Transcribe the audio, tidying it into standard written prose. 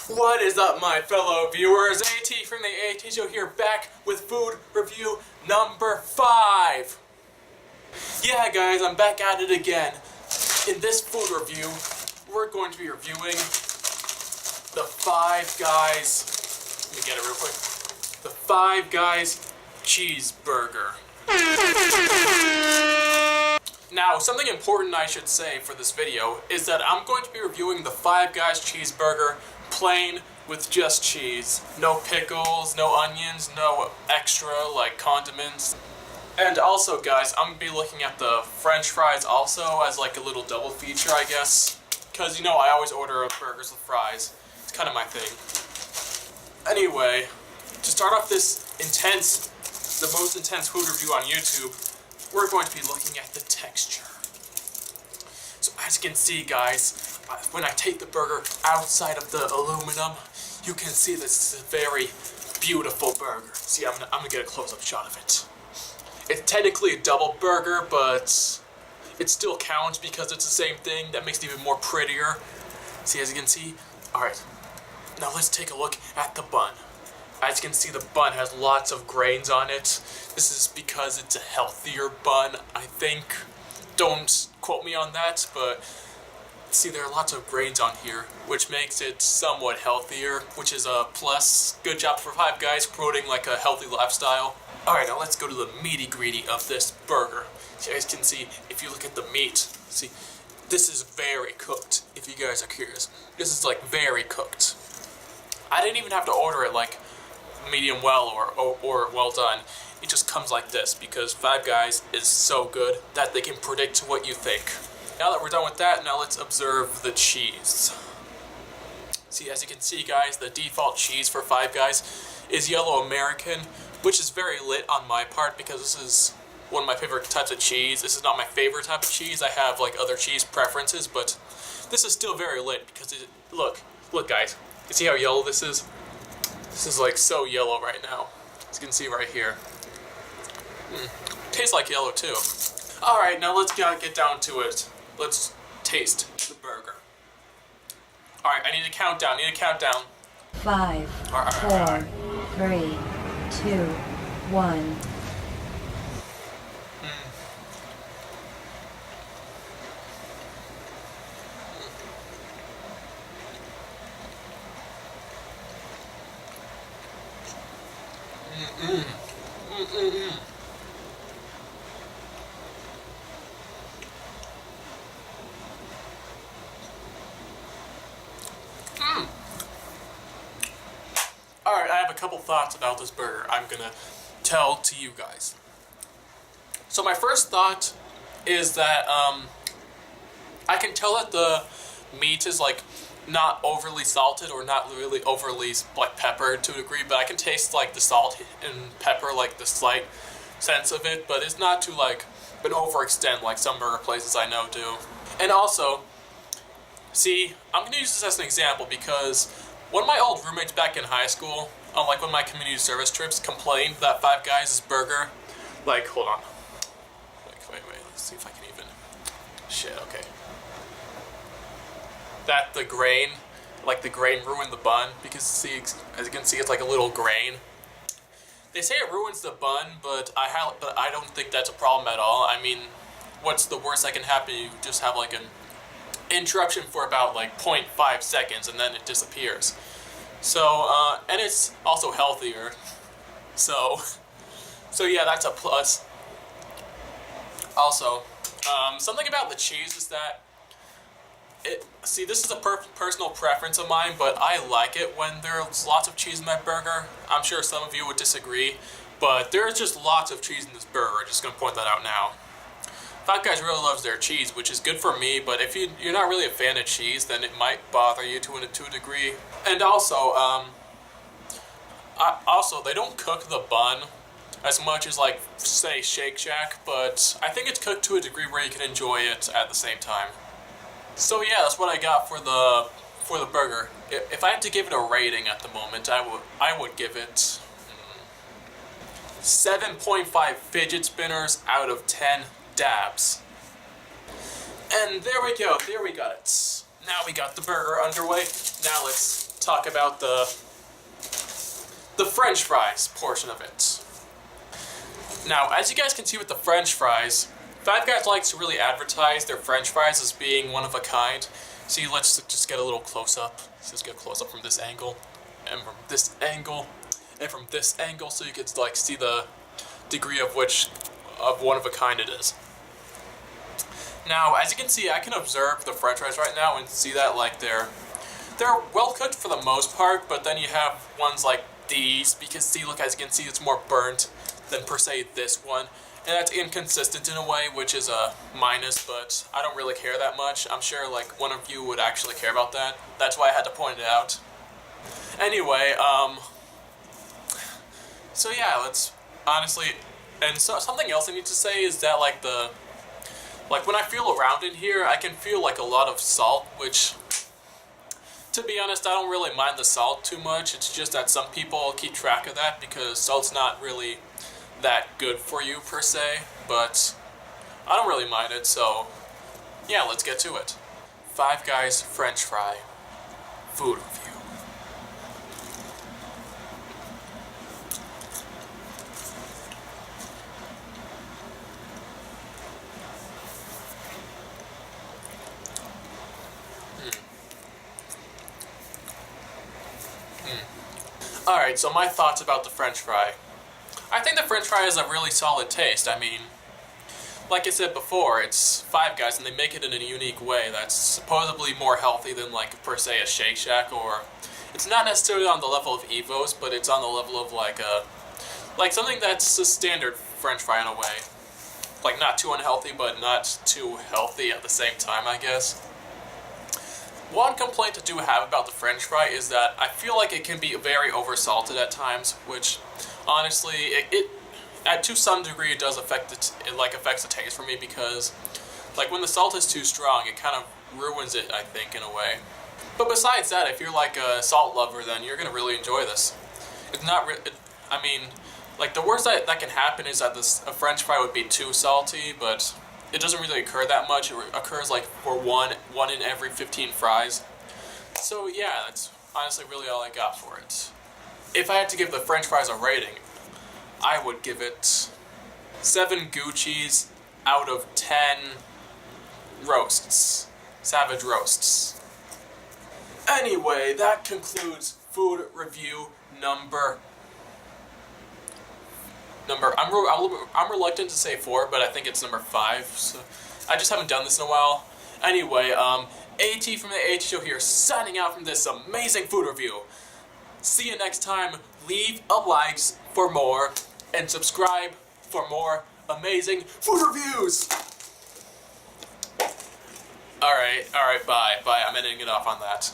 What is up, my fellow viewers? AT from the AT Show here, back with food review number 5. Yeah, guys, I'm back at it again. In this food review, we're going to be reviewing the Five Guys. Let me get it real quick. The Five Guys Cheeseburger. Now, something important I should say for this video is that I'm going to be reviewing the Five Guys Cheeseburger plain with just cheese. No pickles, no onions, no extra like condiments. And also, guys, I'm going to be looking at the French fries also as like a little double feature, I guess. Because, you know, I always order burgers with fries. It's kind of my thing. Anyway, to start off this the most intense food review on YouTube, we're going to be looking at the texture. So as you can see, guys, when I take the burger outside of the aluminum, you can see this is a very beautiful burger. See, I'm gonna get a close-up shot of it. It's technically a double burger, but it still counts because it's the same thing. That makes it even more prettier. See, as you can see. Alright, now let's take a look at the bun. As you can see, the bun has lots of grains on it. This is because it's a healthier bun, I think. Don't quote me on that, but see, there are lots of grains on here, which makes it somewhat healthier, which is a plus. Good job for Five Guys promoting like a healthy lifestyle. Alright, now let's go to the meaty greedy of this burger. So you guys can see, if you look at the meat, see, this is very cooked, if you guys are curious. This is like very cooked. I didn't even have to order it like medium well or well done. It just comes like this because Five Guys is so good that they can predict what you think. Now that we're done with that, now let's observe the cheese. See, as you can see, guys, the default cheese for Five Guys is yellow American, which is very lit on my part because this is one of my favorite types of cheese. This is not my favorite type of cheese. I have like other cheese preferences, but this is still very lit because look guys, you see how yellow this is? This is like so yellow right now. As you can see right here. Tastes like yellow too. Alright, now let's get down to it. Let's taste the burger. Alright, I need a countdown. 5, 4, 3, 2, 1. Alright, I have a couple thoughts about this burger I'm gonna tell to you guys. So my first thought is that I can tell that the meat is like not overly salted or not really overly like peppered to a degree, but I can taste like the salt and pepper, like the slight sense of it, but it's not to like an overextent like some burger places I know do. And also, see, I'm gonna use this as an example because one of my old roommates back in high school, on like one of my community service trips, complained that Five Guys' burger, like, hold on, like, wait, let's see if I can even, shit, okay. That the grain ruined the bun, because see, as you can see, it's like a little grain. They say it ruins the bun, but I don't think that's a problem at all. I mean, what's the worst that can happen? You just have like an interruption for about like 0.5 seconds and then it disappears. So, and it's also healthier. So yeah, that's a plus. Also, something about the cheese is that see, this is a personal preference of mine, but I like it when there's lots of cheese in my burger. I'm sure some of you would disagree, but there's just lots of cheese in this burger. I'm just gonna point that out now. Five Guys really loves their cheese, which is good for me, but if you're not really a fan of cheese, then it might bother you to a degree. And also, they don't cook the bun as much as like, say, Shake Shack, but I think it's cooked to a degree where you can enjoy it at the same time. So yeah, that's what I got for the burger. If I had to give it a rating at the moment, I would give it 7.5 fidget spinners out of 10 dabs. And there we go, there we got it. Now we got the burger underway. Now let's talk about the French fries portion of it. Now, as you guys can see with the French fries, Five Guys likes to really advertise their French fries as being one of a kind. See, let's just get a little close up. Let's just get a close up from this angle, and from this angle, and from this angle, so you can like see the degree of one of a kind it is. Now, as you can see, I can observe the French fries right now and see that like they're well cooked for the most part, but then you have ones like these, because see, look, as you can see, it's more burnt than per se this one. And that's inconsistent in a way, which is a minus, but I don't really care that much. I'm sure like one of you would actually care about that. That's why I had to point it out. Anyway, so yeah, let's honestly, and so something else I need to say is that like when I feel around in here, I can feel like a lot of salt, which, to be honest, I don't really mind the salt too much. It's just that some people keep track of that because salt's not really that good for you per se, but I don't really mind it, so yeah, let's get to it. Five Guys French fry food review. Alright, so my thoughts about the French fry. I think the French fry has a really solid taste. I mean, like I said before, it's Five Guys and they make it in a unique way that's supposedly more healthy than like per se a Shake Shack, or it's not necessarily on the level of Evos, but it's on the level of like something that's a standard French fry in a way. Like not too unhealthy, but not too healthy at the same time, I guess. One complaint I do have about the French fry is that I feel like it can be very oversalted at times, which honestly, it to some degree it does affect affects the taste for me, because like when the salt is too strong, it kind of ruins it, I think, in a way. But besides that, if you're like a salt lover, then you're gonna really enjoy this. It's not I mean, like the worst that can happen is that a French fry would be too salty, but it doesn't really occur that much. It occurs like for one in every 15 fries. So yeah, that's honestly really all I got for it. If I had to give the French fries a rating, I would give it 7 Gucci's out of 10 roasts. Savage roasts. Anyway, that concludes food review number. I'm reluctant to say 4, but I think it's number 5. So I just haven't done this in a while. Anyway, AT from the AT Show here, signing out from this amazing food review. See you next time. Leave a like for more, and subscribe for more amazing food reviews. Alright, bye. I'm ending it off on that.